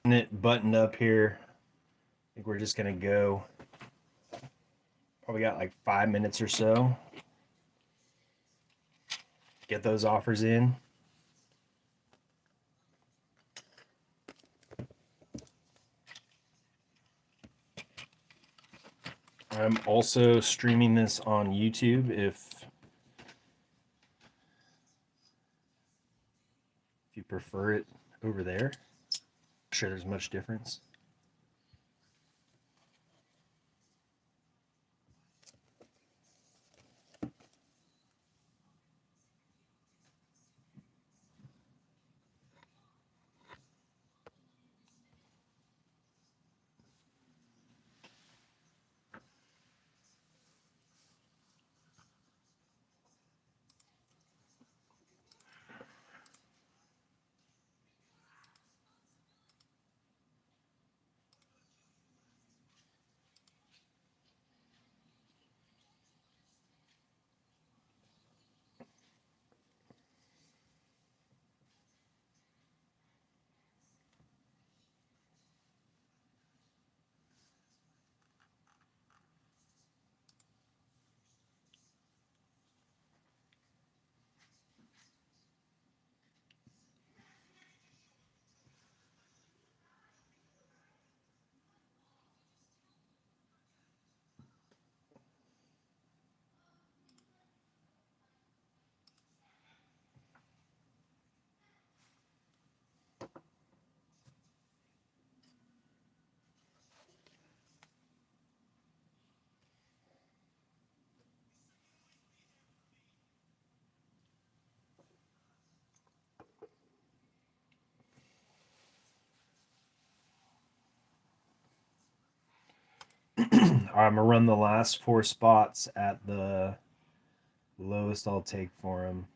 It buttoned up here. I think we're just gonna go. Probably got like 5 minutes or so. Get those offers in. I'm also streaming this on YouTube if you prefer it over there. I'm sure there's much difference. I'm gonna run the last 4 spots at the lowest I'll take for him.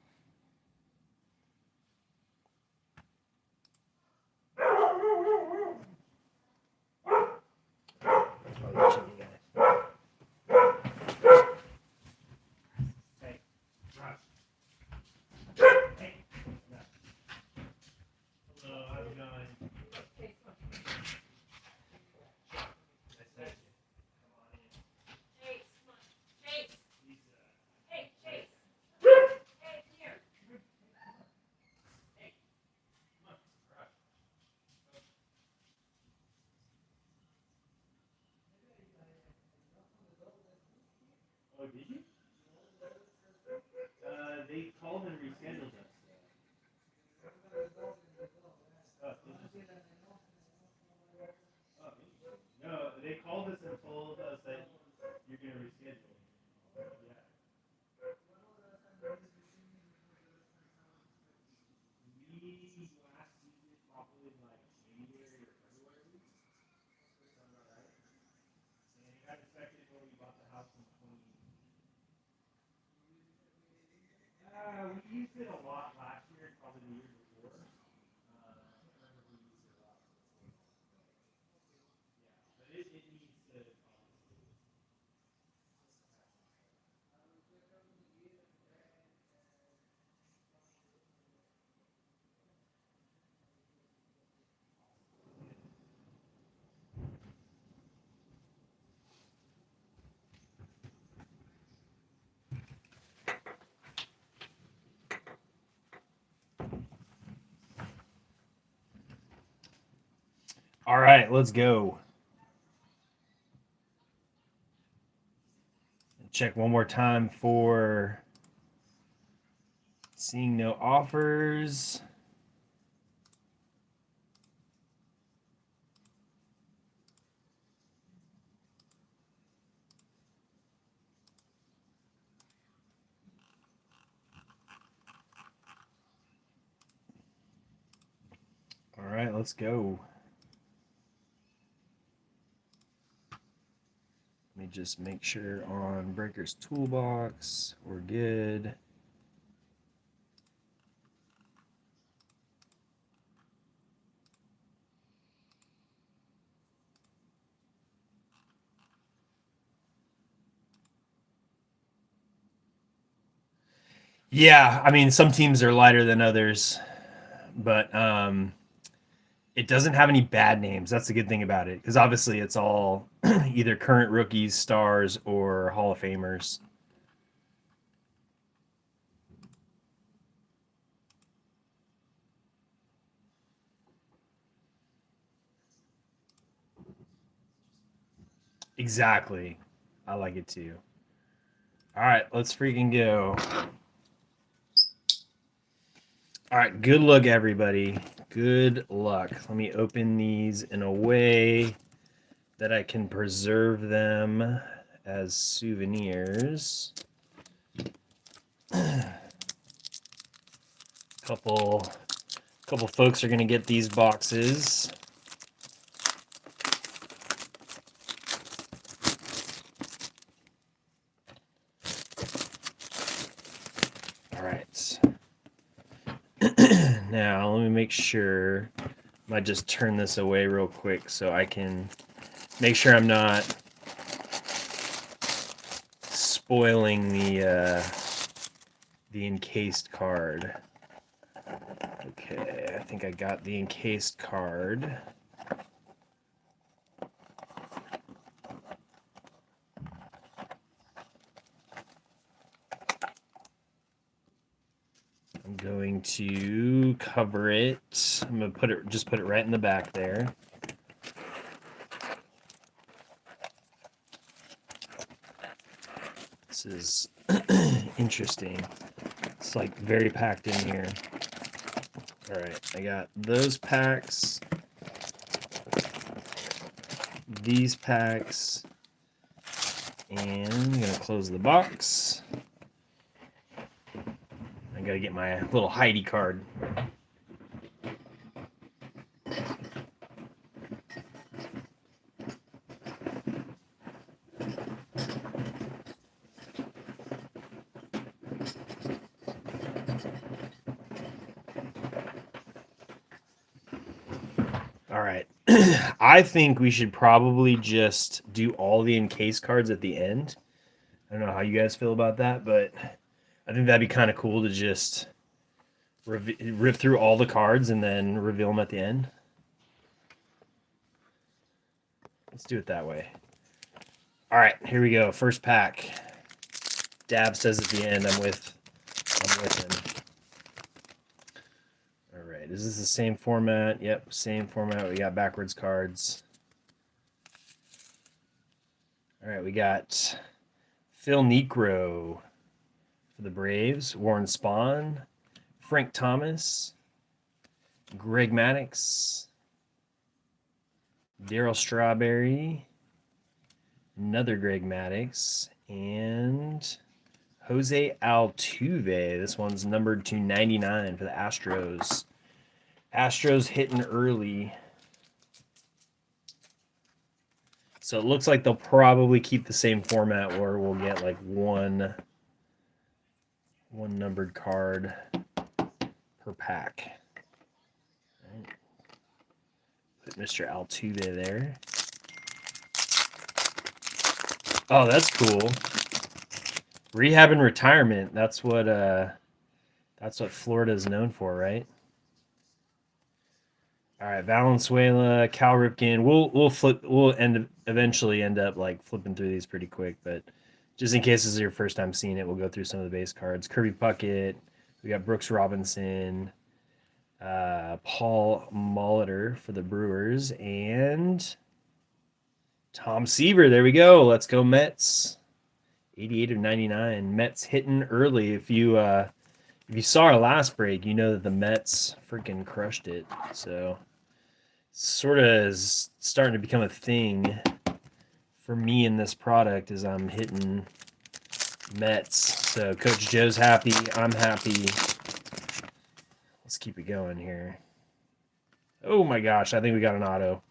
Oh, did you? They called and rescheduled us. Oh, no, they called us and told us that you're gonna reschedule. Yeah. We last season probably like January or February. Sound about right? And it got inspected when we bought the house in 20. We used it a lot last year, probably the year before. I can't remember if we used it a lot. But it needs to obviously. All right, let's go. Check one more time for seeing no offers. All right, let's go. Let me just make sure on Breaker's Toolbox we're good. Yeah, I mean, some teams are lighter than others, but It doesn't have any bad names. That's the good thing about it, because obviously it's all either current rookies, stars, or Hall of Famers. Exactly. I like it too. All right, let's freaking go. All right, good luck, everybody. Good luck. Let me open these in a way that I can preserve them as souvenirs. Couple folks are gonna get these boxes. All right. Now let me make sure. I might just turn this away real quick so I can make sure I'm not spoiling the encased card. Okay, I think I got the encased card. I'm going to cover it. I'm gonna put it right in the back there. This is interesting. It's like very packed in here. All right, I got those packs, these packs, and I'm gonna close the box. I gotta get my little Heidi card. All right. I think we should probably just do all the encased cards at the end. I don't know how you guys feel about that, but I think that'd be kind of cool to just rip through all the cards and then reveal them at the end. Let's do it that way. All right, here we go. First pack. Dab says at the end, I'm with him. All right, is this the same format? Yep, same format. We got backwards cards. All right, we got Phil Niekro for the Braves, Warren Spahn, Frank Thomas, Greg Maddux, Darryl Strawberry, another Greg Maddux, and Jose Altuve. This one's numbered to 99 for the Astros. Astros hitting early. So it looks like they'll probably keep the same format where we'll get like one numbered card per pack. Right. Put Mr. Altuve there. Oh, that's cool. Rehab and retirement. That's what Florida is known for, right? All right, Valenzuela, Cal Ripken. We'll eventually end up like flipping through these pretty quick, but just in case this is your first time seeing it, we'll go through some of the base cards. Kirby Puckett. We got Brooks Robinson, Paul Molitor for the Brewers, and Tom Seaver. There we go. Let's go Mets. 88 of 99. Mets hitting early. If you saw our last break, you know that the Mets freaking crushed it. So sort of is starting to become a thing for me in this product as I'm hitting Mets. So Coach Joe's happy. I'm happy. Let's keep it going here. Oh my gosh, I think we got an auto.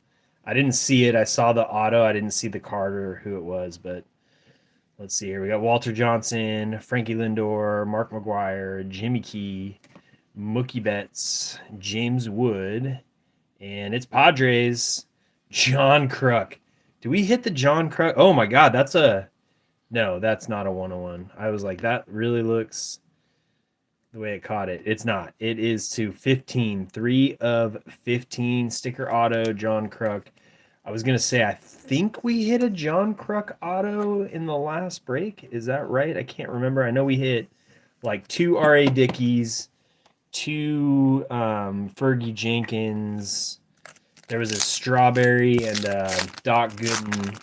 I didn't see it. I saw the auto. I didn't see the card or who it was, but let's see here. We got Walter Johnson, Frankie Lindor, Mark McGuire, Jimmy Key, Mookie Betts, James Wood, and it's Padres. John Kruk. Do we hit the John Kruk? Oh my God, no, that's not a 101. I was like, that really looks the way it caught it. It's not. It is to 15. 3 of 15 sticker auto, John Kruk. I was going to say, I think we hit a John Kruk auto in the last break. Is that right? I can't remember. I know we hit like 2 R.A. Dickies, 2 Fergie Jenkins. There was a Strawberry and Doc Gooden,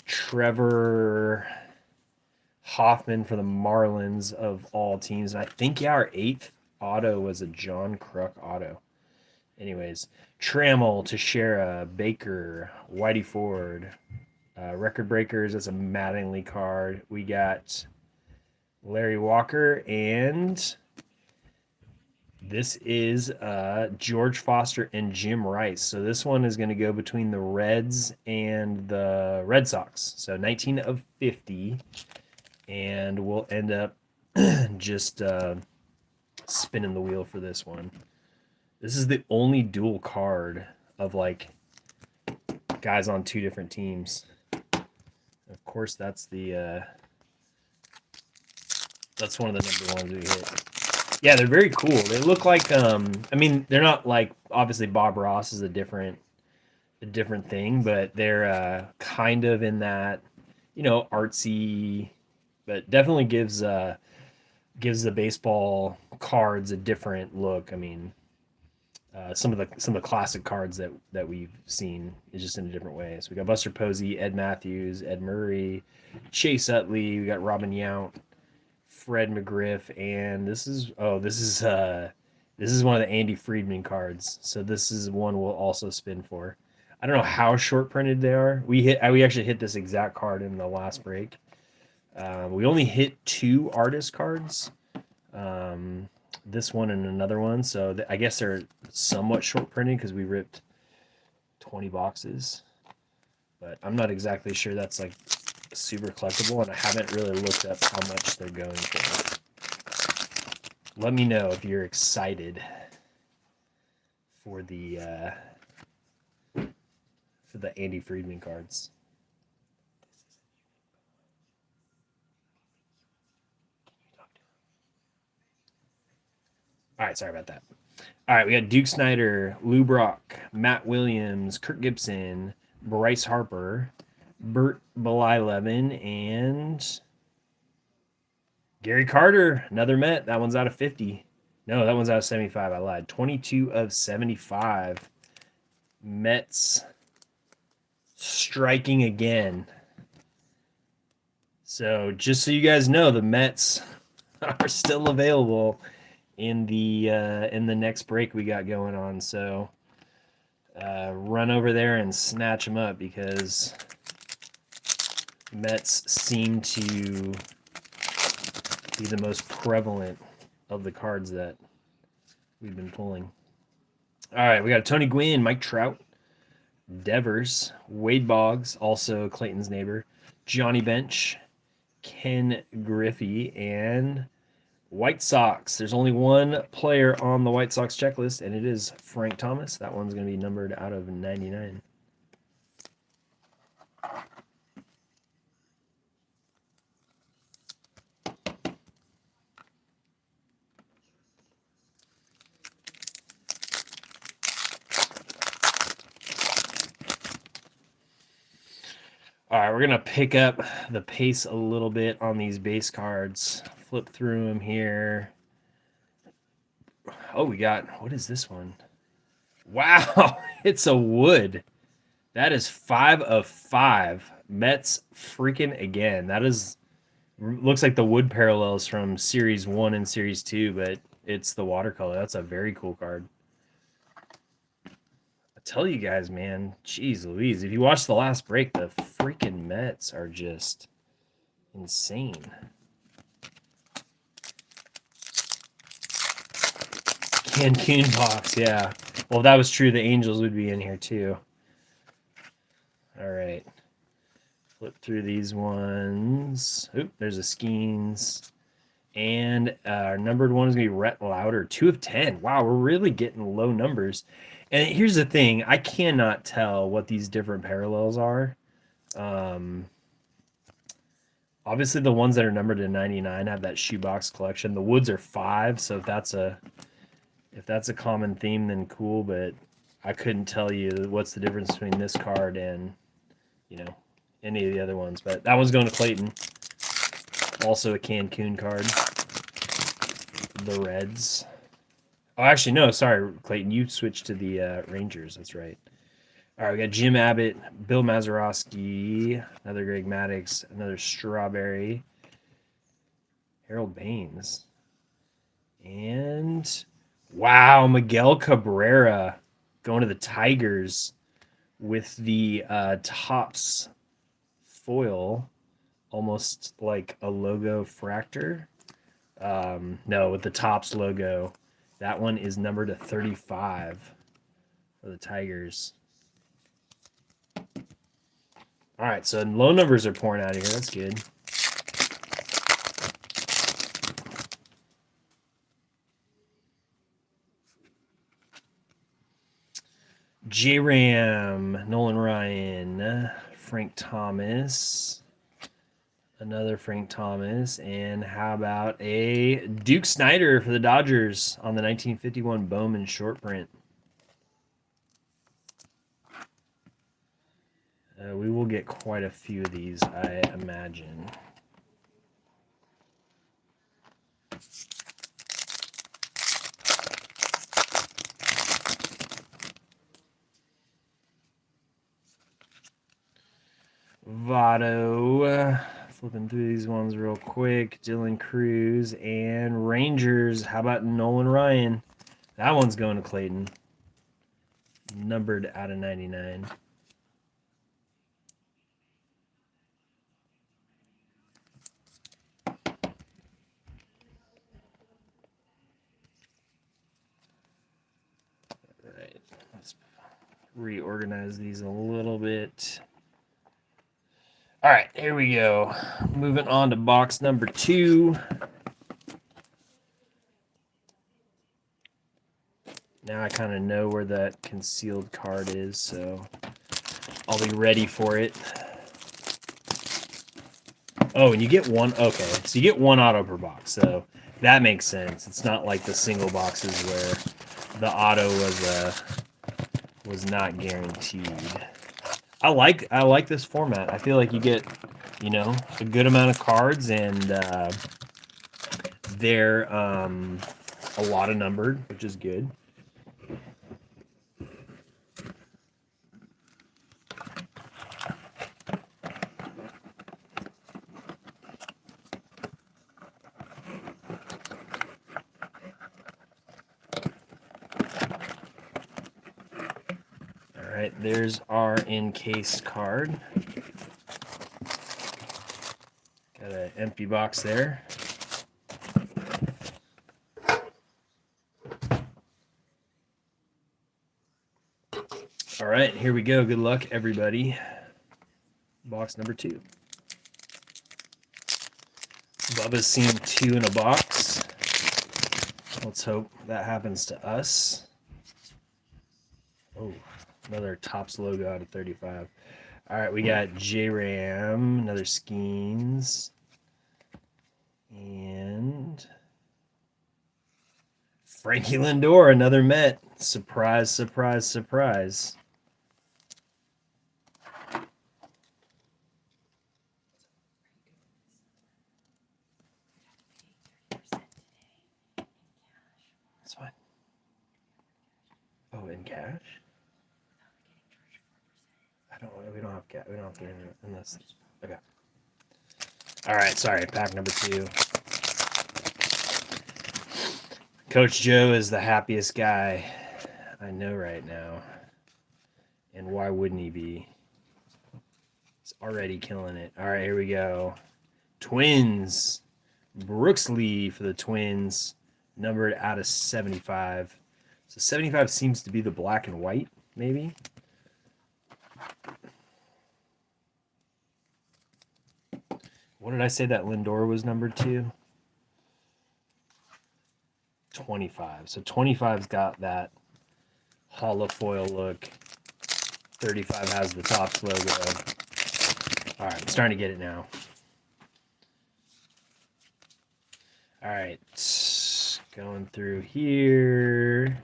Trevor Hoffman for the Marlins of all teams. And I think, yeah, our 8th auto was a John Kruk auto. Anyways, Trammell, Teixeira, Baker, Whitey Ford, Record Breakers. That's a Mattingly card. We got Larry Walker, and this is George Foster and Jim Rice. So this one is going to go between the Reds and the Red Sox. So 19 of 50. And we'll end up just spinning the wheel for this one. This is the only dual card of like guys on 2 different teams. Of course, that's one of the number ones we hit. Yeah, they're very cool. They look like I mean, they're not like, obviously Bob Ross is a different thing, but they're kind of in that, artsy, but definitely gives the baseball cards a different look. I mean, some of the classic cards that we've seen is just in a different way. So we got Buster Posey, Ed Matthews, Ed Murray, Chase Utley. We got Robin Yount, Fred McGriff, and this is one of the Andy Friedman cards. So this is one we'll also spin for. I don't know how short printed they are. We actually hit this exact card in the last break. We only hit 2 artist cards. This one and another one. So I guess they're somewhat short printed because we ripped 20 boxes. But I'm not exactly sure that's like super collectible, and I haven't really looked up how much they're going for. Let me know if you're excited for the Andy Friedman cards. All right, sorry about that. All right, we got Duke Snyder, Lou Brock, Matt Williams, Kirk Gibson, Bryce Harper, Bert Blyleven, and Gary Carter, another Met. That one's out of 50. No, that one's out of 75. I lied. 22 of 75. Mets striking again. So just so you guys know, the Mets are still available in the next break we got going on. So run over there and snatch them up, because Mets seem to be the most prevalent of the cards that we've been pulling. All right, we got Tony Gwynn, Mike Trout, Devers, Wade Boggs, also Clayton's neighbor, Johnny Bench, Ken Griffey, and White Sox. There's only one player on the White Sox checklist, and it is Frank Thomas. That one's going to be numbered out of 99. All right, we're going to pick up the pace a little bit on these base cards. Flip through them here. Oh, we got, what is this one? Wow, it's a wood. That is 5 of 5. Mets freaking again. That is, looks like the wood parallels from Series 1 and Series 2, but it's the watercolor. That's a very cool card. Tell you guys, man, jeez Louise, if you watch the last break, the freaking Mets are just insane. Cancun box, yeah. Well, if that was true, the Angels would be in here too. All right. Flip through these ones. Oop, there's a Skeens. And our numbered one is going to be Rhett Lauder, 2 of 10. Wow, we're really getting low numbers. And here's the thing. I cannot tell what these different parallels are. On Obviously, the ones that are numbered to 99 have that shoebox collection. The woods are 5, so if that's a common theme, then cool. But I couldn't tell you what's the difference between this card and any of the other ones. But that one's going to Clayton. Also a Cancun card. The Reds. Oh, actually, no. Sorry, Clayton. You switched to the Rangers. That's right. All right, we got Jim Abbott, Bill Mazeroski, another Greg Maddux, another Strawberry, Harold Baines, and wow, Miguel Cabrera going to the Tigers with the Topps foil, almost like a logo fractor. No, with the Topps logo. That one is numbered to 35 for the Tigers. All right, so low numbers are pouring out of here. That's good. J-Ram, Nolan Ryan, Frank Thomas, another Frank Thomas, and how about a Duke Snider for the Dodgers on the 1951 Bowman short print. We will get quite a few of these, I imagine. Votto, flipping through these ones real quick. Dylan Cruz and Rangers. How about Nolan Ryan? That one's going to Clayton. Numbered out of 99. Let's reorganize these a little bit. All right, here we go. Moving on to box number 2. Now I kind of know where that concealed card is, so I'll be ready for it. Oh, and you get one. Okay, so you get one auto per box, so that makes sense. It's not like the single boxes where the auto was not guaranteed. I like this format. I feel like you get, a good amount of cards, and they're a lot of numbered, which is good. All right, there's our encased card. Got an empty box there. All right, here we go. Good luck, everybody. Box number 2. Bubba's seen 2 in a box. Let's hope that happens to us. Oh, another Topps logo out of 35. All right, we got J-Ram, another Skeens, and Frankie Lindor, another Met. Surprise, surprise, surprise. That's fine. Oh, in cash? We don't have cash. We don't have to unless. Okay. All right. Sorry. Pack number 2. Coach Joe is the happiest guy I know right now, and why wouldn't he be? He's already killing it. All right. Here we go. Twins. Brooks Lee for the Twins, numbered out of 75. So 75 seems to be the black and white, maybe. What did I say that Lindor was numbered to? 25. So 25's got that holofoil look. 35 has the Topps logo. All right, I'm starting to get it now. All right. Going through here.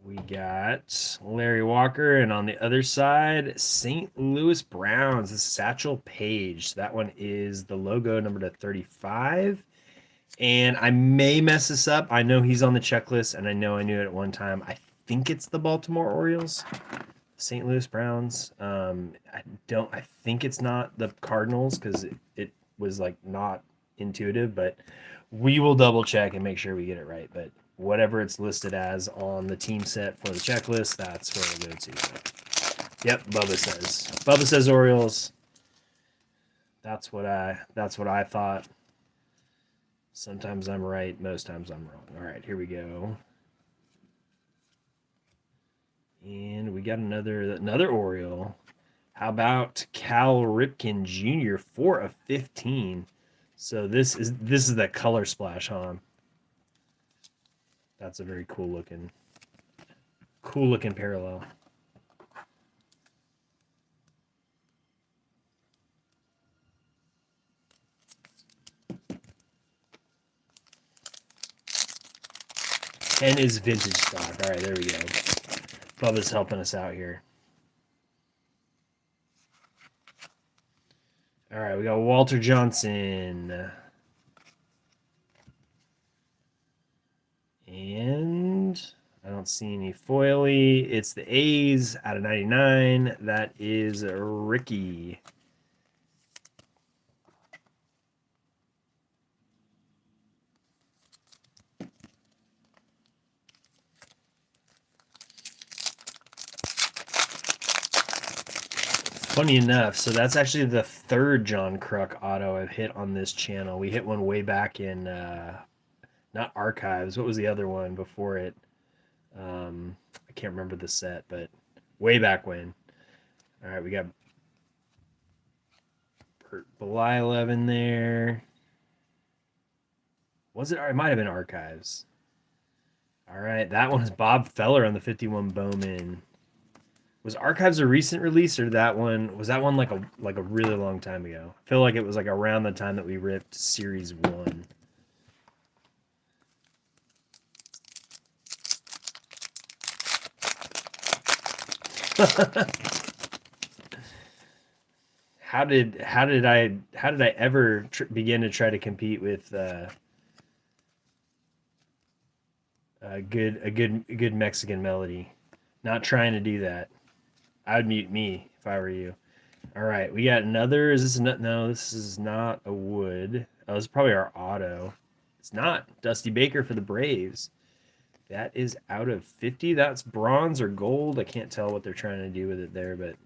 We got Larry Walker, and on the other side, St. Louis Browns, the Satchel Paige. That one is the logo number to 35. And I may mess this up. I know he's on the checklist, and I know I knew it at one time. I think it's the Baltimore Orioles, St. Louis Browns. I think it's not the Cardinals because it was like not intuitive, but we will double check and make sure we get it right. But whatever it's listed as on the team set for the checklist, that's where we'll go to. Yep, Bubba says Orioles. That's what I thought. Sometimes I'm right, most times I'm wrong. All right, here we go. And we got another Oriole. How about Cal Ripken Jr. 4 of 15. So this is the color splash, huh? That's a very cool looking parallel. And is vintage stock. All right, there we go. Bubba's helping us out here. All right, we got Walter Johnson. And I don't see any foily. It's the A's out of 99. That is Ricky. Funny enough, so that's actually the third John Kruk auto I've hit on this channel. We hit one way back in, not Archives. What was the other one before it? I can't remember the set, but way back when. All right, we got Bert Belilev in there. Was it? It might have been Archives. All right, that one's Bob Feller on the 51 Bowman. Was Archives a recent release, or that one was that one like a really long time ago? I feel like it was like around the time that we ripped Series 1. How did I ever begin to try to compete with a good Mexican melody? Not trying to do that. I would mute me if I were you. All right, we got another. Is this no? This is not a wood. Oh, this is probably our auto. It's not. Dusty Baker for the Braves. That is out of 50. That's bronze or gold. I can't tell what they're trying to do with it there, but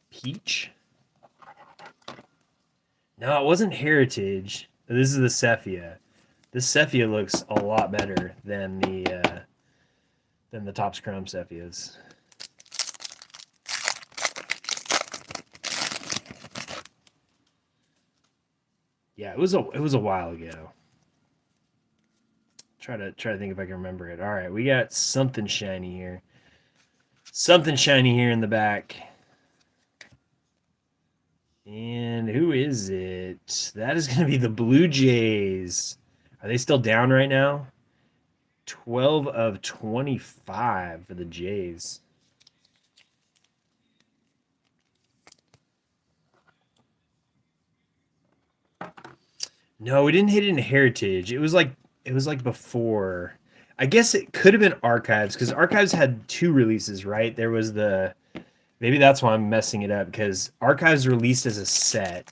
peach. No, it wasn't Heritage. This is the Sepia. This Sepia looks a lot better than the Topps Chrome Sephias. Yeah, it was a while ago. Try to think if I can remember it. All right, we got something shiny here. Something shiny here in the back. And who is it? That is going to be the Blue Jays. Are they still down right now? 12 of 25 for the Jays. No, we didn't hit it in Heritage. It was like before. I guess it could have been Archives because Archives had 2 releases, right? There was maybe that's why I'm messing it up because Archives released as a set,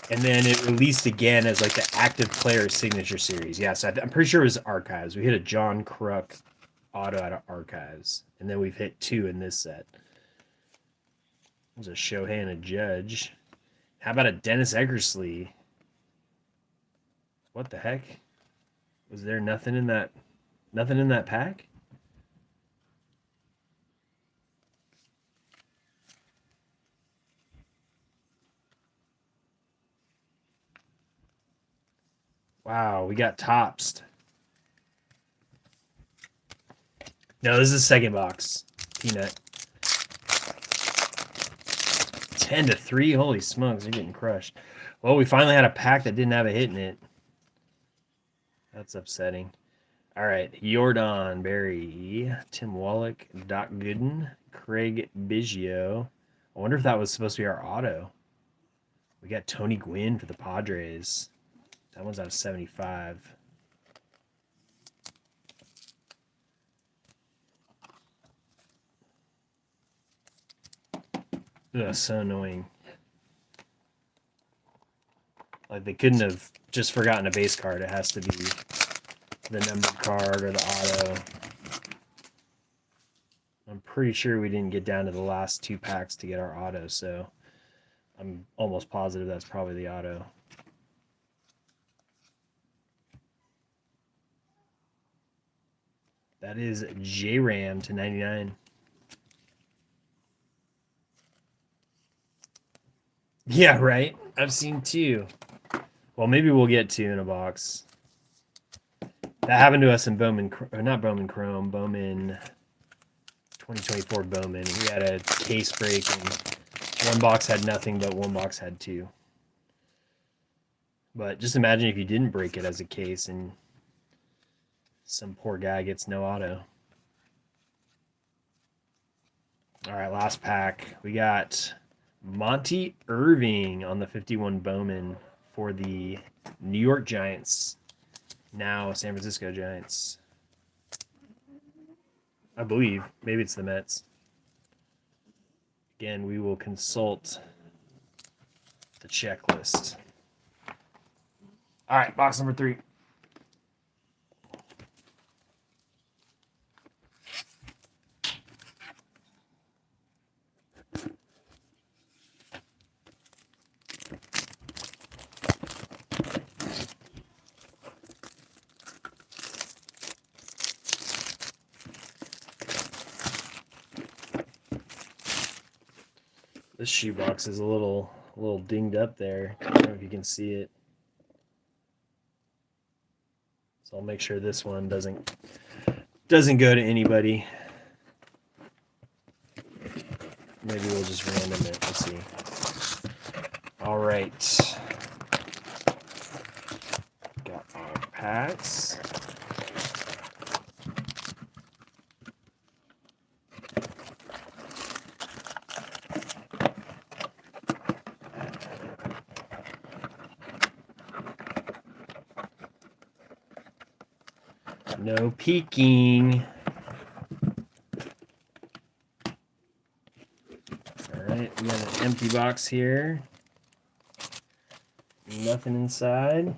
and then it released again as like the Active Player Signature Series. Yeah, so I'm pretty sure it was Archives. We hit a John Kruk auto out of Archives, and then we've hit 2 in this set. There's a Shohei and a Judge. How about a Dennis Eckersley? What the heck? Was there nothing in that pack? Wow, we got Topps. No, this is the second box. Peanut. 10-3. Holy smokes, they're getting crushed. Well, we finally had a pack that didn't have a hit in it. That's upsetting. All right, Jordan Berry, Tim Wallach, Doc Gooden, Craig Biggio. I wonder if that was supposed to be our auto. We got Tony Gwynn for the Padres. That one's out of 75. Ugh, so annoying. Like, they couldn't have just forgotten a base card. It has to be the numbered card or the auto. I'm pretty sure we didn't get down to the last 2 packs to get our auto, so I'm almost positive that's probably the auto. That is J-Ram to 99. Yeah, right? I've seen 2. Well, maybe we'll get 2 in a box. That happened to us in Bowman, or not Bowman Chrome, Bowman 2024 Bowman. We had a case break, and one box had nothing, but one box had 2. But just imagine if you didn't break it as a case and some poor guy gets no auto. All right, last pack. We got Monty Irving on the 51 Bowman for the New York Giants. Now San Francisco Giants. I believe. Maybe it's the Mets. Again, we will consult the checklist. All right, box number 3. This shoebox is a little dinged up there. I don't know if you can see it. So I'll make sure this one doesn't go to anybody. Maybe we'll just random it. Let's see. All right. Got our packs. No peeking. All right, we got an empty box here. Nothing inside.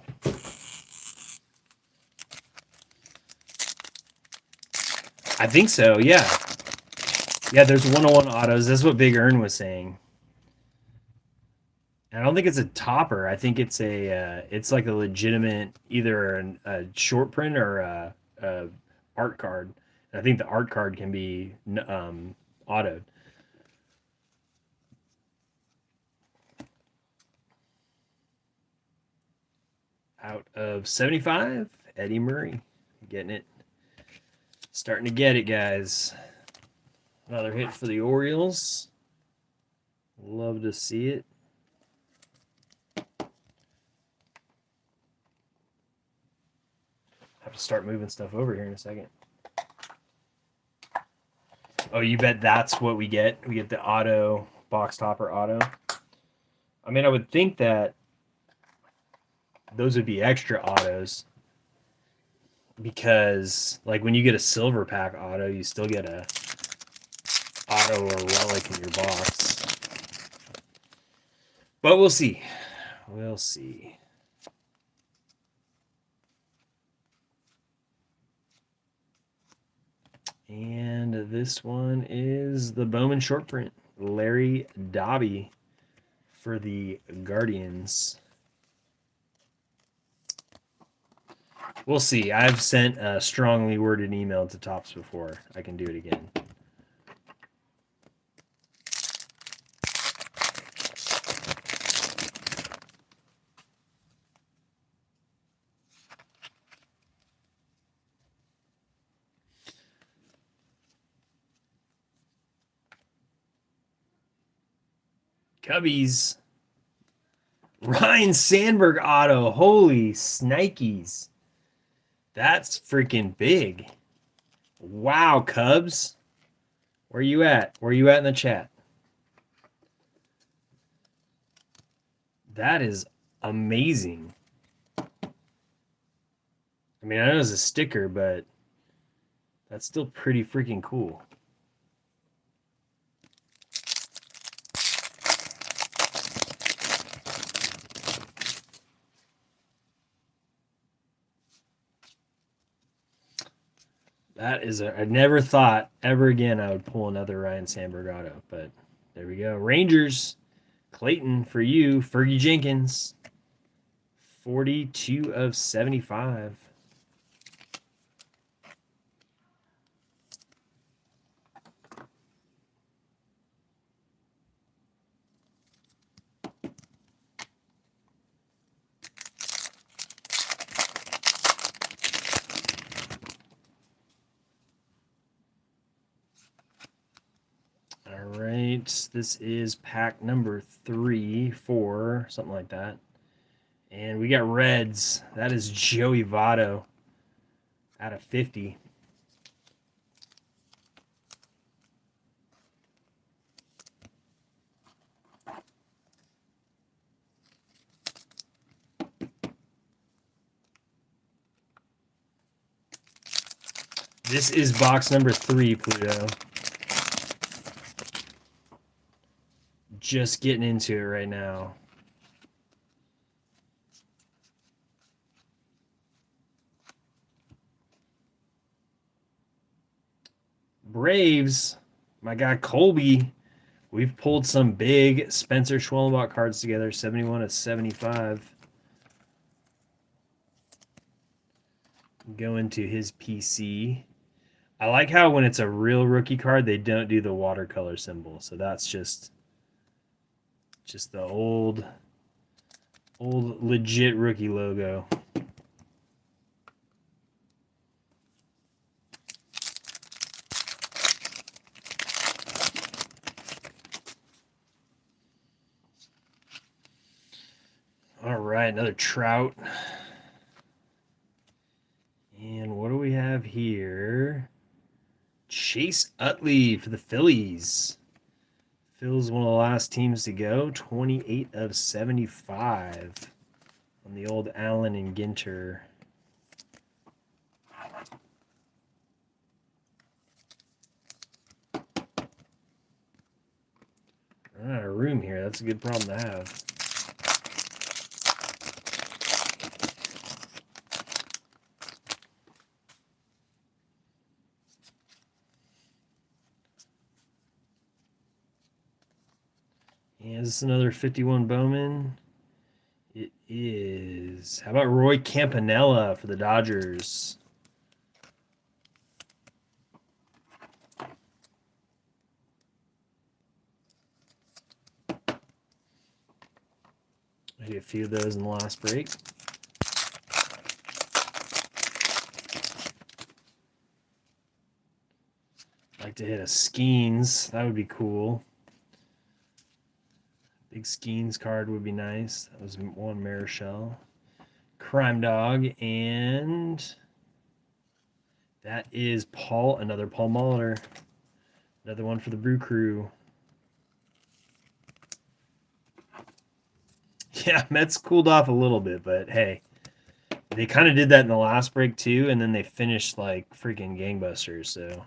I think so, yeah. Yeah, there's 101 autos. That's what Big Earn was saying. I don't think it's a topper. I think it's it's like a legitimate either a short print or a art card. And I think the art card can be autoed. Out of 75, Eddie Murray. Getting it. Starting to get it, guys. Another hit for the Orioles. Love to see it. Have to start moving stuff over here in a second. Oh, you bet that's what we get? We get the auto, box topper auto. I mean, I would think that those would be extra autos because, like, when you get a silver pack auto, you still get a auto or relic in your box. But we'll see. We'll see. And this one is the Bowman short print. Larry Doby for the Guardians. We'll see. I've sent a strongly worded email to Topps before. I can do it again. Cubbies. Ryan Sandberg auto. Holy snikes. That's freaking big. Wow, Cubs. Where you at? Where you at in the chat? That is amazing. I mean, I know it's a sticker, but that's still pretty freaking cool. That is I never thought ever again I would pull another Ryan Sandberg auto, but there we go. Rangers, Clayton for you, Fergie Jenkins. 42 of 75. All right, this is pack number 3, 4, something like that. And we got Reds. That is Joey Votto out of 50. This is box number 3, Pluto. Just getting into it right now. Braves, my guy Colby. We've pulled some big Spencer Schwellenbach cards together, 71 of 75. Go into his PC. I like how when it's a real rookie card, they don't do the watercolor symbol. So that's just the old legit rookie logo. All right, another Trout. And what do we have here? Chase Utley for the Phillies. Phil's one of the last teams to go. 28 of 75 on the old Allen and Ginter. Running out of room here. That's a good problem to have. And is this another 51 Bowman? It is. How about Roy Campanella for the Dodgers? I did a few of those in the last break. Like to hit a Skeens. That would be cool. Big Skeens card would be nice. That was one Marichal. Crime Dog. And that is Paul, another Paul Molitor. Another one for the Brew Crew. Yeah, Mets cooled off a little bit, but hey, they kind of did that in the last break too, and then they finished like freaking gangbusters. So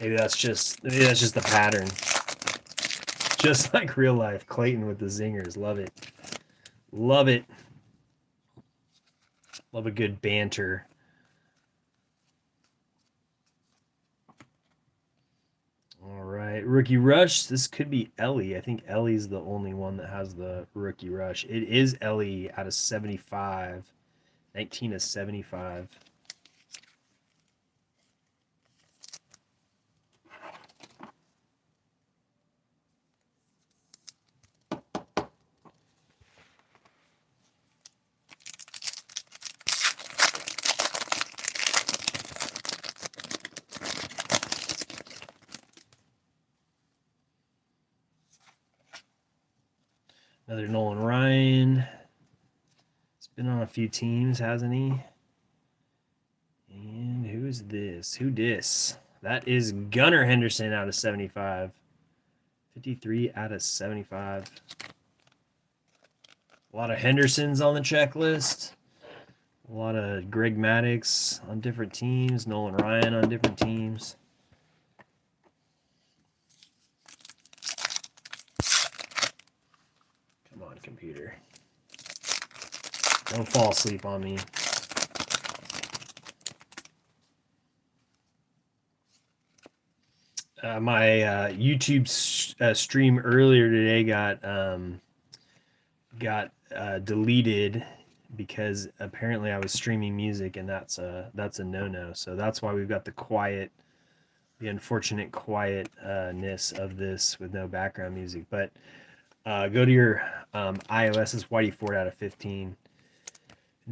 maybe that's just the pattern. Just like real life, Clayton with the zingers. Love it. Love it. Love a good banter. All right, Rookie Rush. This could be Ellie. I think Ellie's the only one that has the Rookie Rush. It is Ellie out of 75. 19 of 75. Another Nolan Ryan. He's been on a few teams, hasn't he? And who is this? Who dis? That is Gunnar Henderson out of 75. 53 out of 75. A lot of Hendersons on the checklist. A lot of Greg Maddux on different teams. Nolan Ryan on different teams. Come on, computer. Don't fall asleep on me. My YouTube stream earlier today got deleted because apparently I was streaming music, and that's a no-no. So that's why we've got the unfortunate quietness of this with no background music. But go to your iOS, it's Whitey Ford out of 15.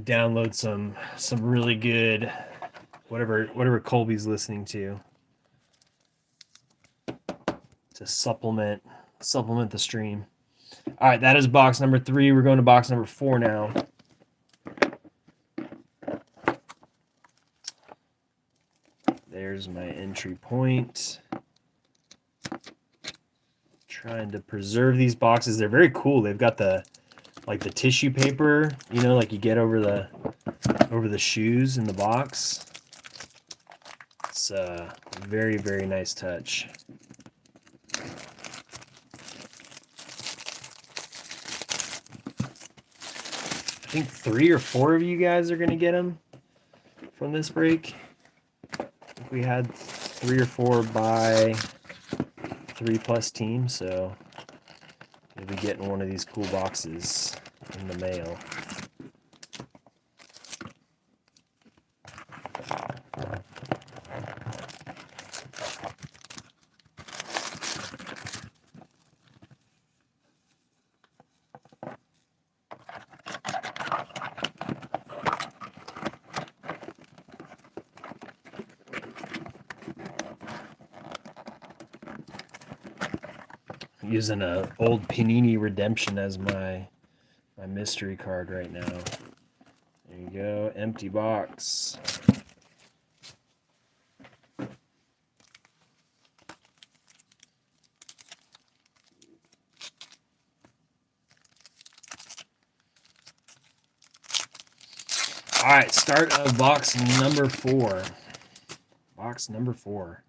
Download some really good whatever Colby's listening to supplement the stream. All right, that is box number 3. We're going to box number 4 now. There's my entry point. Trying to preserve these boxes. They're very cool. They've got the tissue paper, like you get over the shoes in the box. It's a very, very nice touch. I think 3 or 4 of you guys are going to get them from this break. We had 3 or 4 by 3+ teams, so you'll be getting one of these cool boxes in the mail. Using a old Panini Redemption as my mystery card right now. There you go, empty box. All right, start of box number 4. Box number 4.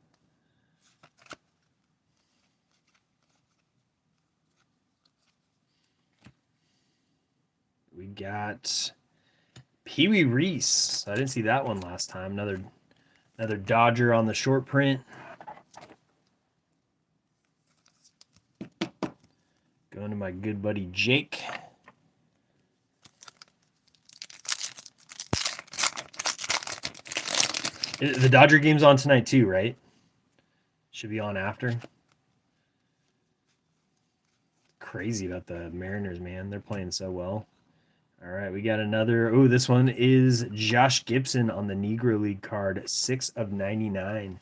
We got Pee Wee Reese. I didn't see that one last time. Another Dodger on the short print. Going to my good buddy Jake. The Dodger game's on tonight too, right? Should be on after. Crazy about the Mariners, man. They're playing so well. All right, we got another. Oh, this one is Josh Gibson on the Negro League card, 6 of 99.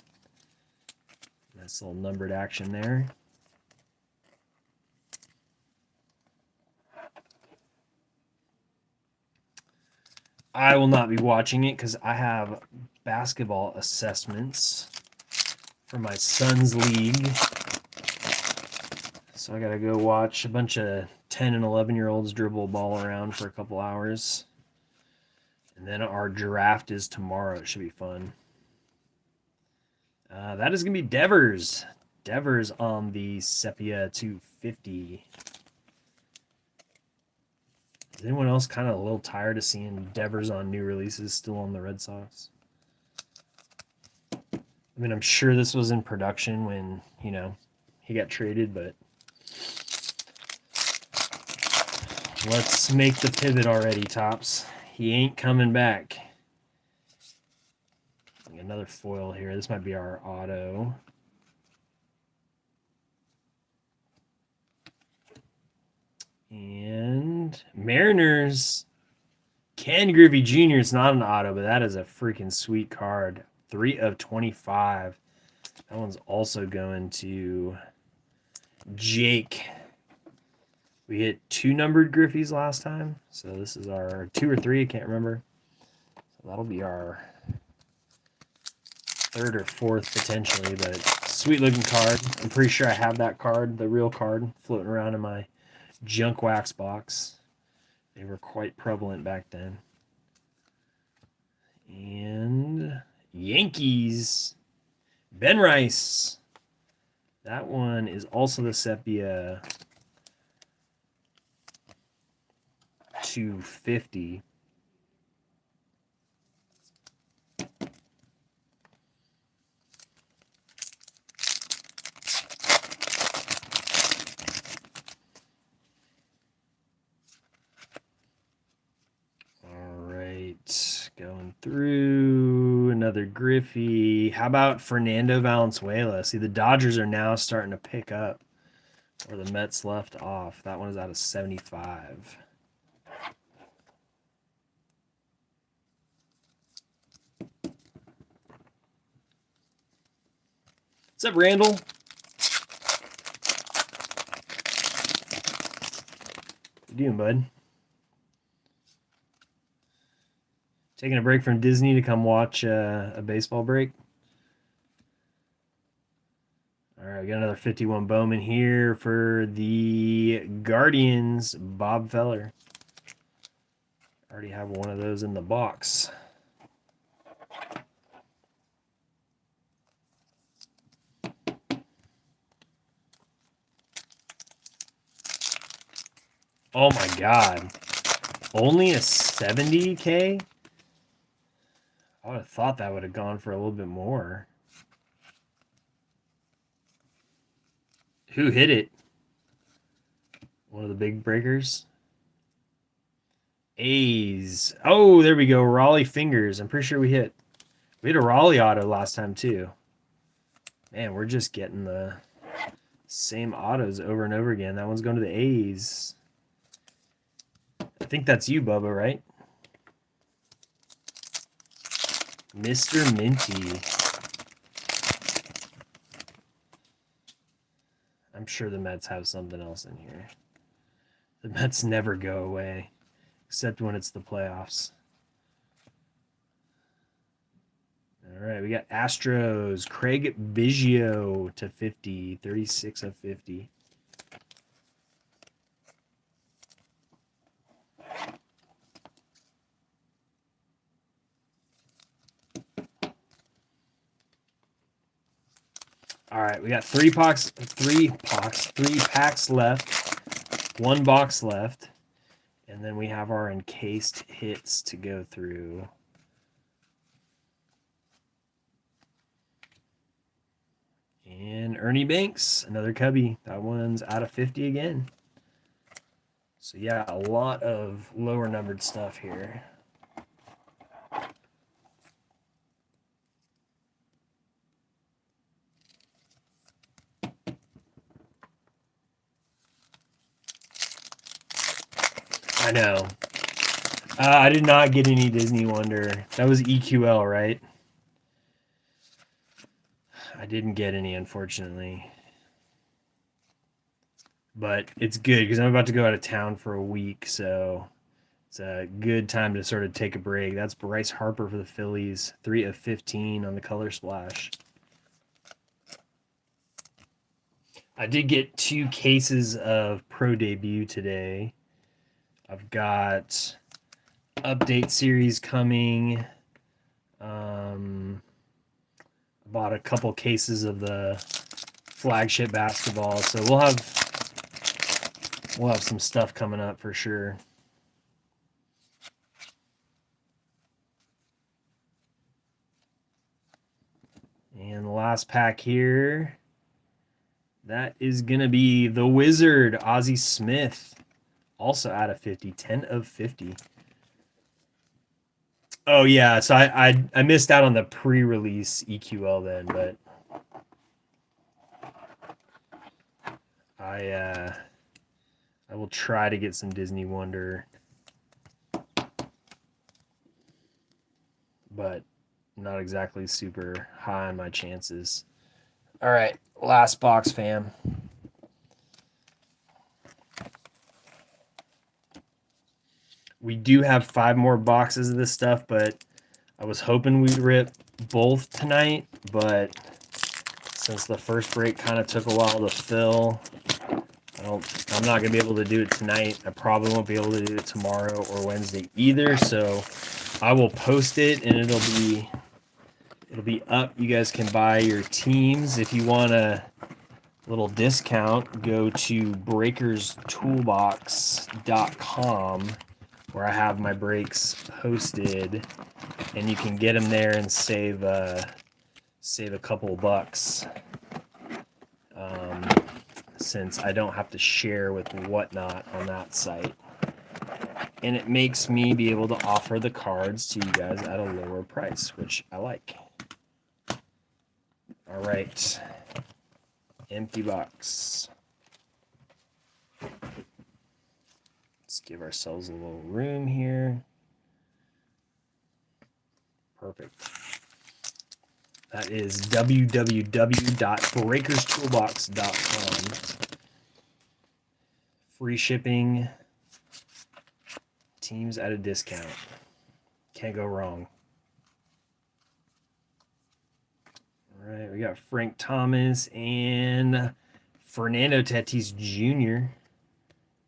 Nice little numbered action there. I will not be watching it because I have basketball assessments for my son's league. So I got to go watch a bunch of 10 and 11-year-olds dribble a ball around for a couple hours. And then our draft is tomorrow. It should be fun. That is going to be Devers. Devers on the Sepia 250. Is anyone else kind of a little tired of seeing Devers on new releases still on the Red Sox? I mean, I'm sure this was in production when, he got traded, but let's make the pivot already, Tops. He ain't coming back. Another foil here. This might be our auto. And Mariners. Ken Griffey Jr. It's not an auto, but that is a freaking sweet card. 3 of 25. That one's also going to Jake. We hit 2 numbered Griffies last time, so this is our 2 or 3, I can't remember. So that'll be our 3rd or 4th potentially, but sweet looking card. I'm pretty sure I have that card, the real card, floating around in my junk wax box. They were quite prevalent back then. And Yankees, Ben Rice. That one is also the sepia 250. Going through another Griffey. How about Fernando Valenzuela? See, the Dodgers are now starting to pick up where the Mets left off. That one is out of 75. What's up, Randall? What you doing, bud? Taking a break from Disney to come watch a baseball break. All right, we got another 51 Bowman here for the Guardians, Bob Feller. Already have one of those in the box. Oh my God. Only a 70K? I would have thought that would have gone for a little bit more. Who hit it? One of the big breakers? A's. Oh, there we go. Raleigh Fingers. I'm pretty sure we hit a Raleigh auto last time too. Man, we're just getting the same autos over and over again. That one's going to the A's. I think that's you, Bubba, right? Mr. Minty. I'm sure the Mets have something else in here. The Mets never go away, except when it's the playoffs. All right, we got Astros. Craig Biggio to 50. 36 of 50. All right, we got 3 packs left, 1 box left, and then we have our encased hits to go through. And Ernie Banks, another Cubby. That one's out of 50 again. So yeah, a lot of lower numbered stuff here. I know. I did not get any Disney Wonder. That was EQL, right? I didn't get any, unfortunately. But it's good because I'm about to go out of town for a week, so it's a good time to sort of take a break. That's Bryce Harper for the Phillies, 3 of 15 on the color splash. I did get 2 cases of Pro Debut today. I've got update series coming. Bought a couple cases of the flagship basketball, so we'll have some stuff coming up for sure. And the last pack here, that is gonna be the Wizard, Ozzie Smith, also out of 50, 10 of 50. Oh yeah, so I missed out on the pre-release EQL then, but I will try to get some Disney Wonder, but not exactly super high on my chances. All right, last box, fam. We do have 5 more boxes of this stuff, but I was hoping we'd rip both tonight, but since the first break kind of took a while to fill, I'm not gonna be able to do it tonight. I probably won't be able to do it tomorrow or Wednesday either. So I will post it, and it'll be up. You guys can buy your teams. If you want a little discount, go to breakerstoolbox.com, where I have my breaks posted, and you can get them there and save a couple bucks. Since I don't have to share with Whatnot on that site. And it makes me be able to offer the cards to you guys at a lower price, which I like. All right. Empty box. Let's give ourselves a little room here. Perfect. That is www.breakerstoolbox.com. Free shipping. Teams at a discount. Can't go wrong. All right, we got Frank Thomas and Fernando Tatis Jr.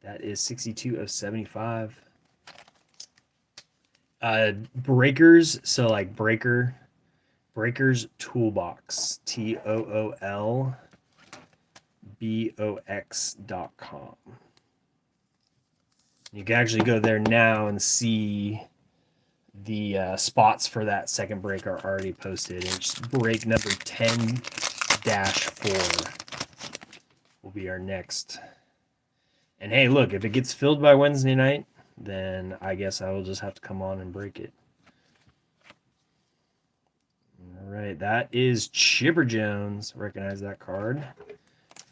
That is 62 of 75. Breakers, so like Breakers Toolbox, TOOLBOX.com. You can actually go there now and see the spots for that second break are already posted. It's break number 10-4 will be our next. And hey, look, if it gets filled by Wednesday night, then I guess I will just have to come on and break it. All right, that is Chipper Jones. Recognize that card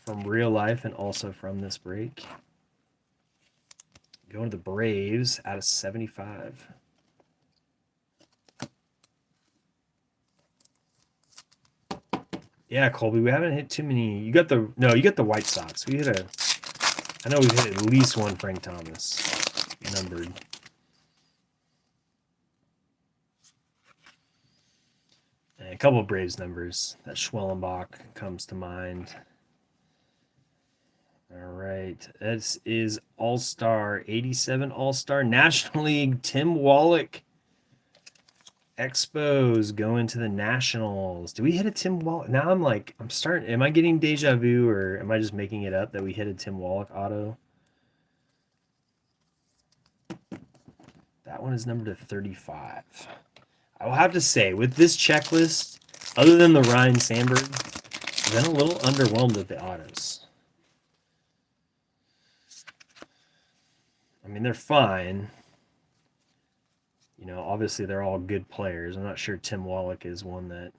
from real life and also from this break. Going to the Braves out of 75. Yeah, Colby, we haven't hit too many. You got the White Sox. I know we've hit at least one Frank Thomas numbered. And a couple of Braves numbers. That Schwellenbach comes to mind. All right. This is All-Star, 87 All-Star. National League, Tim Wallach. Expos going to the Nationals. Do we hit a Tim Wallach? Now am I getting deja vu, or am I just making it up that we hit a Tim Wallach auto? That one is numbered to 35. I will have to say, with this checklist, other than the Ryan Sandberg, I've been a little underwhelmed with the autos. I mean, they're fine. You know, obviously they're all good players. I'm not sure Tim Wallach is one that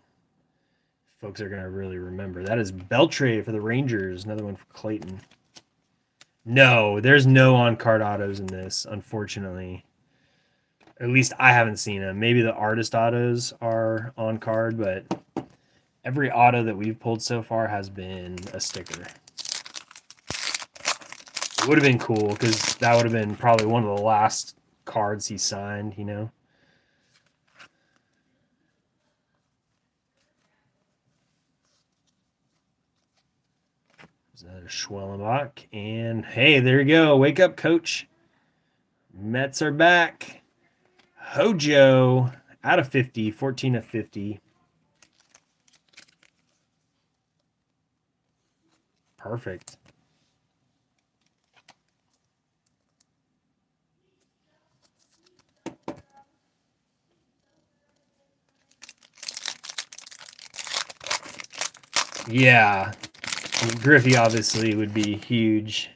folks are going to really remember. That is Beltre for the Rangers. Another one for Clayton. No, there's no on-card autos in this, unfortunately. At least I haven't seen them. Maybe the artist autos are on card, but every auto that we've pulled so far has been a sticker. It would have been cool because that would have been probably one of the last cards he signed, you know. Is that a Schwellenbach? And hey, there you go. Wake up, coach. Mets are back. Hojo out of 50, 14 of 50. Perfect. Yeah. I mean, Griffey obviously would be huge.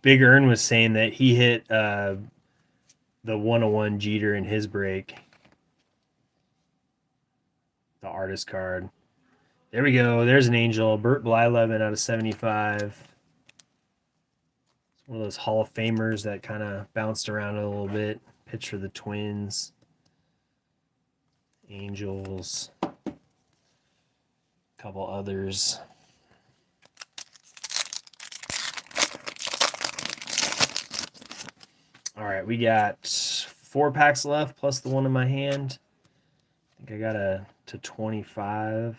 Big Earn was saying that he hit the 101 Jeter in his break. The artist card. There we go. There's an Angel. Bert Blyleven out of 75. It's one of those Hall of Famers that kind of bounced around a little bit. Pitched for the Twins. Angels. A couple others. All right, we got 4 packs left plus the one in my hand. I think I got to 25.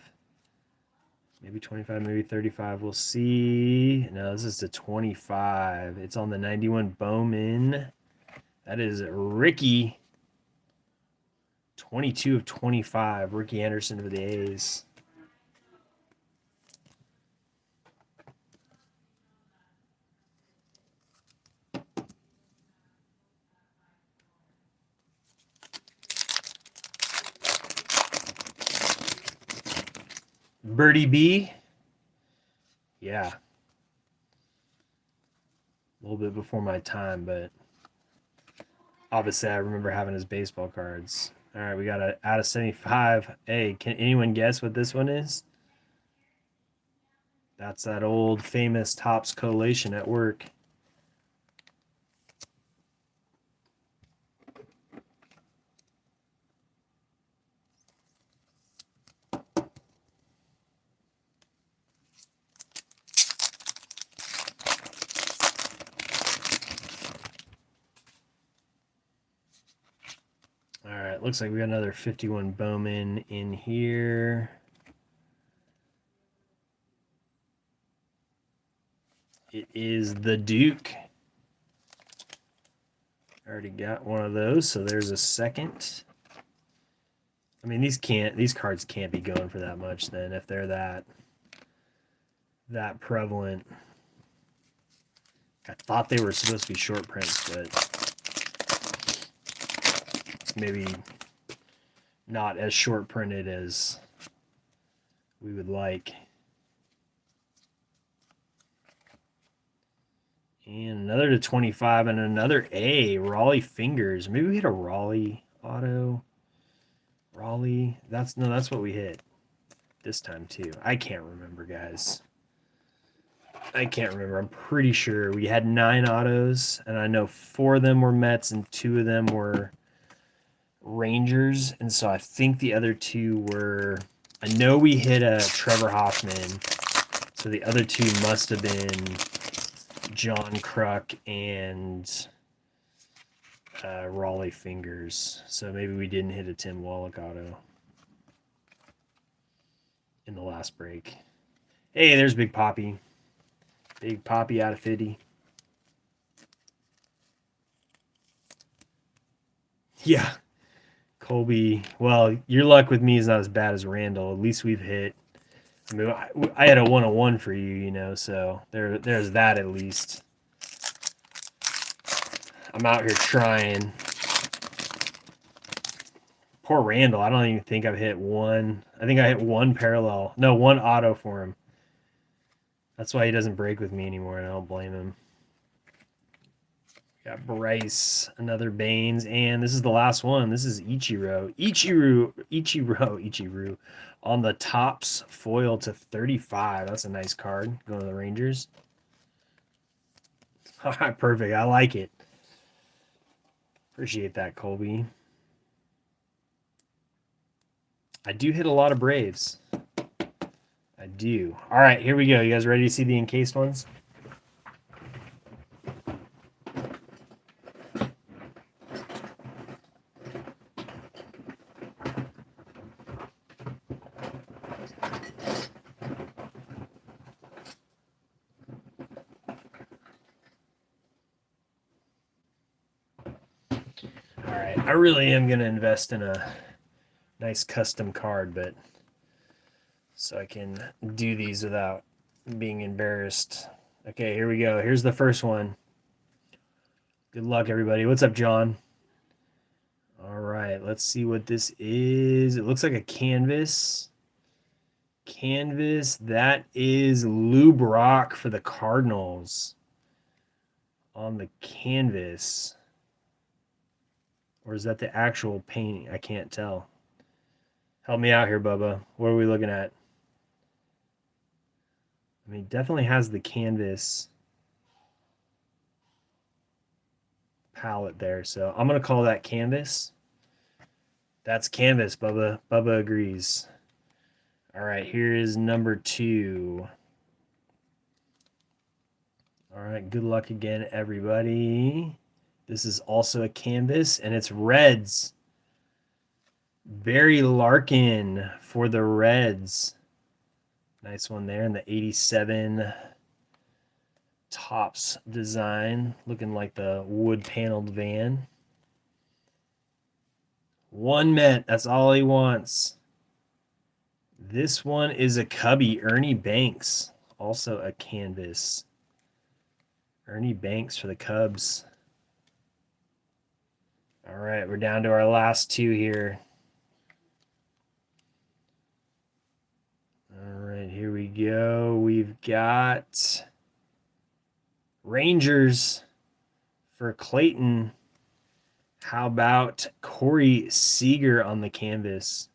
Maybe 25, maybe 35. We'll see. No, this is to 25. It's on the 91 Bowman. That is Ricky. 22 of 25. Ricky Anderson for the A's. Birdie B. Yeah. A little bit before my time, but obviously I remember having his baseball cards. All right, we got an out of 75. Hey, can anyone guess what this one is? That's that old famous Topps collation at work. All right, looks like we got another 51 Bowman in here. It is the Duke. Already got one of those, so there's a second. I mean, these cards can't be going for that much then if they're that prevalent. I thought they were supposed to be short prints, but maybe not as short printed as we would like. And another to 25 and another A, Raleigh Fingers. Maybe we hit a Raleigh auto. Raleigh. That's what we hit this time too. I can't remember, guys. I can't remember. I'm pretty sure we had 9 autos, and I know 4 of them were Mets and 2 of them were Rangers, and so I think the other 2 were. I know we hit a Trevor Hoffman, so the other 2 must have been John Kruk and Raleigh Fingers. So maybe we didn't hit a Tim Wallach auto in the last break. Hey, there's Big Poppy. Big Poppy out of 50. Yeah. Colby. Well, your luck with me is not as bad as Randall. At least we've hit. I mean, I had a 101 for you, you know, so there's that at least. I'm out here trying. Poor Randall. I don't even think I've hit one. I think I hit one parallel. No, one auto for him. That's why he doesn't break with me anymore, and I don't blame him. We got Bryce, another Baines, and this is the last one. This is Ichiro. Ichiro. On the Topps foil to 35. That's a nice card. Going to the Rangers. All right, perfect. I like it. Appreciate that, Colby. I do hit a lot of Braves. I do. All right, here we go. You guys ready to see the encased ones? All right, I really am going to invest in a nice custom card, but so I can do these without being embarrassed. Okay, here we go. Here's the first one. Good luck, everybody. What's up, John? All right, let's see what this is. It looks like a canvas. That is Lou Brock for the Cardinals on the canvas. Or is that the actual painting? I can't tell. Help me out here, Bubba. What are we looking at? I mean, it definitely has the canvas palette there. So I'm going to call that canvas. That's canvas, Bubba. Bubba agrees. All right, here is number 2. All right, good luck again, everybody. This is also a canvas, and it's Reds. Barry Larkin for the Reds. Nice one there in the 87 Topps design, looking like the wood paneled van. One Met, that's all he wants. This one is a Cubby, Ernie Banks, also a canvas. Ernie Banks for the Cubs. All right, we're down to our last two here. All right, here we go. We've got Rangers for Clayton. How about Corey Seager on the canvas?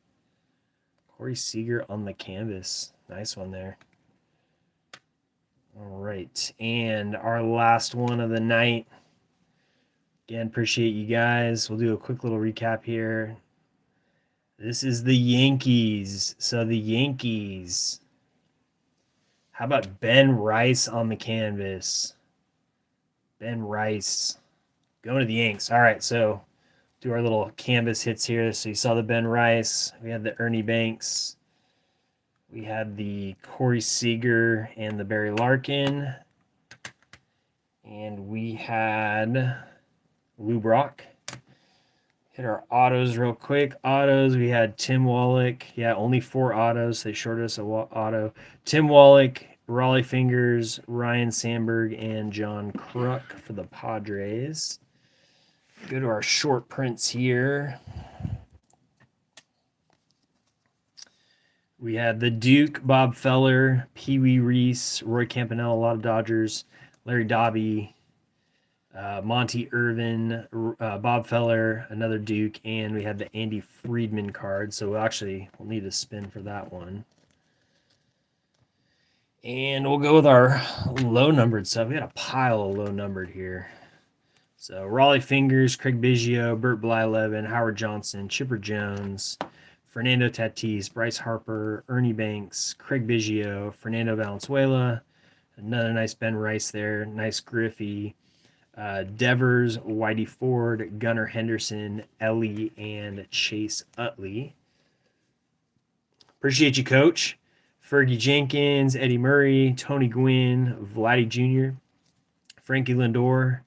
Corey Seager on the canvas. Nice one there. All right, and our last one of the night. Again, appreciate you guys. We'll do a quick little recap here. This is the Yankees. So the Yankees. How about Ben Rice on the canvas? Ben Rice. Going to the Yanks. All right, so do our little canvas hits here. So you saw the Ben Rice. We had the Ernie Banks. We had the Corey Seager and the Barry Larkin. And we had Lou Brock. Hit our autos real quick. Autos, we had Tim Wallach. Yeah, only 4 autos. They shorted us a auto. Tim Wallach, Raleigh Fingers, Ryan Sandberg, and John Kruk for the Padres. Go to our short prints here. We had the Duke, Bob Feller, Pee Wee Reese, Roy Campanella, a lot of Dodgers, Larry Doby, Monty Irvin, Bob Feller, another Duke, and we had the Andy Friedman card. So we'll need a spin for that one. And we'll go with our low-numbered stuff. We had a pile of low-numbered here. So Raleigh Fingers, Craig Biggio, Burt Blyleven, Howard Johnson, Chipper Jones, Fernando Tatis, Bryce Harper, Ernie Banks, Craig Biggio, Fernando Valenzuela, another nice Ben Rice there, nice Griffey, Devers, Whitey Ford, Gunnar Henderson, Ellie, and Chase Utley. Appreciate you, Coach. Fergie Jenkins, Eddie Murray, Tony Gwynn, Vladdy Jr., Frankie Lindor,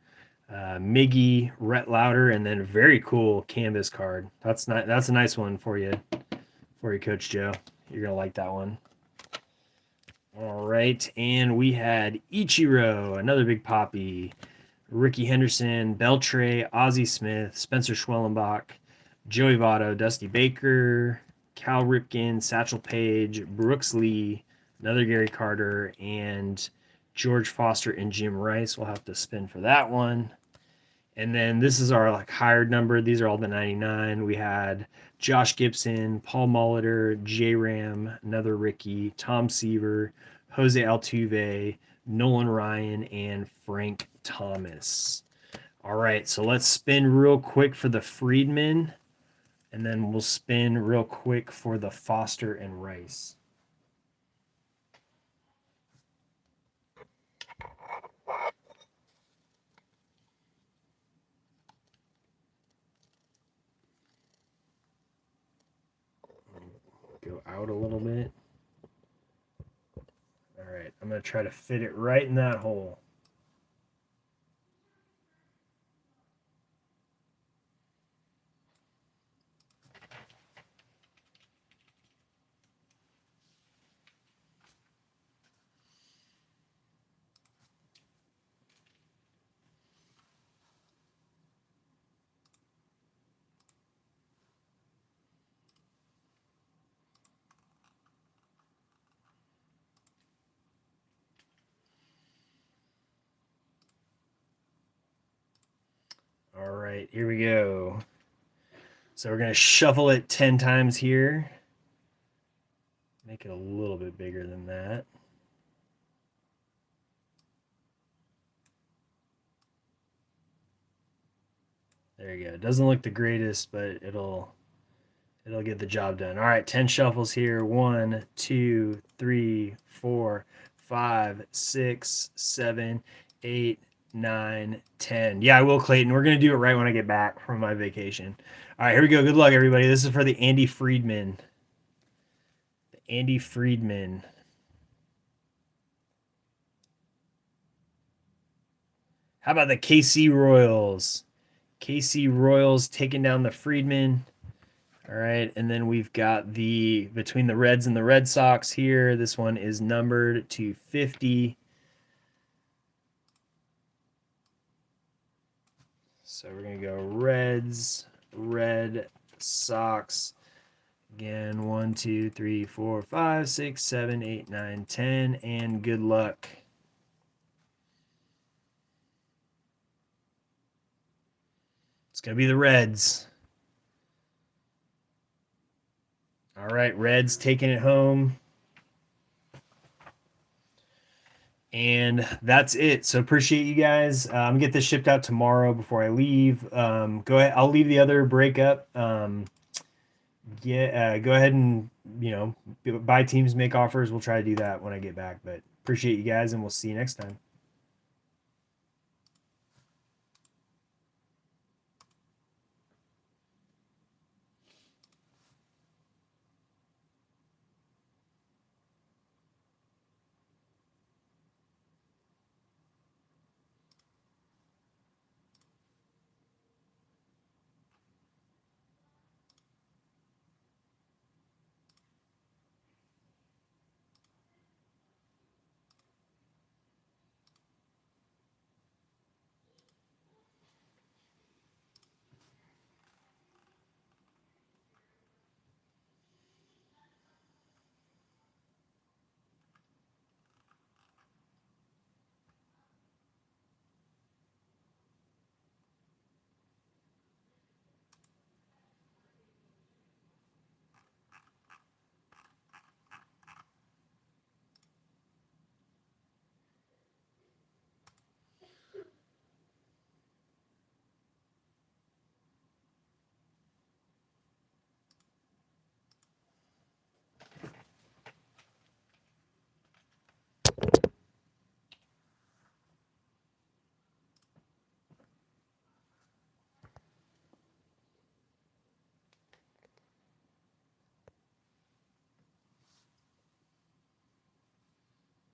Miggy, Rhett Lauder, and then a very cool canvas card. That's a nice one for you, Coach Joe. You're gonna like that one. All right, and we had Ichiro, another big poppy, Ricky Henderson, Beltre, Ozzie Smith, Spencer Schwellenbach, Joey Votto, Dusty Baker, Cal Ripken, Satchel Paige, Brooks Lee, another Gary Carter, and George Foster and Jim Rice. We'll have to spin for that one. And then this is our hired number. These are all the 99. We had Josh Gibson, Paul Molitor, J Ram, another Ricky, Tom Seaver, Jose Altuve, Nolan Ryan, and Frank Thomas. All right, so let's spin real quick for the Friedman, and then we'll spin real quick for the Foster and Rice. Go out a little bit. All right, I'm going to try to fit it right in that hole. All right, here we go. So we're going to shuffle it 10 times here. Make it a little bit bigger than that. There you go. It doesn't look the greatest, but it'll get the job done. All right, 10 shuffles here. 1, 2, 3, 4, 5, 6, 7, 8, 9, 10. Yeah, I will, Clayton. We're going to do it right when I get back from my vacation. All right, here we go. Good luck, everybody. This is for the Andy Friedman. The Andy Friedman. How about the KC Royals? KC Royals taking down the Friedman. All right, and then we've got the between the Reds and the Red Sox here. This one is numbered to 50. So we're going to go Reds, Red Sox. Again, 1, 2, 3, 4, 5, 6, 7, 8, 9, 10, and good luck. It's going to be the Reds. All right, Reds taking it home. And that's it. So appreciate you guys. I'm gonna get this shipped out tomorrow before I leave. Go ahead. I'll leave the other breakup. Go ahead and buy teams, make offers. We'll try to do that when I get back. But appreciate you guys, and we'll see you next time.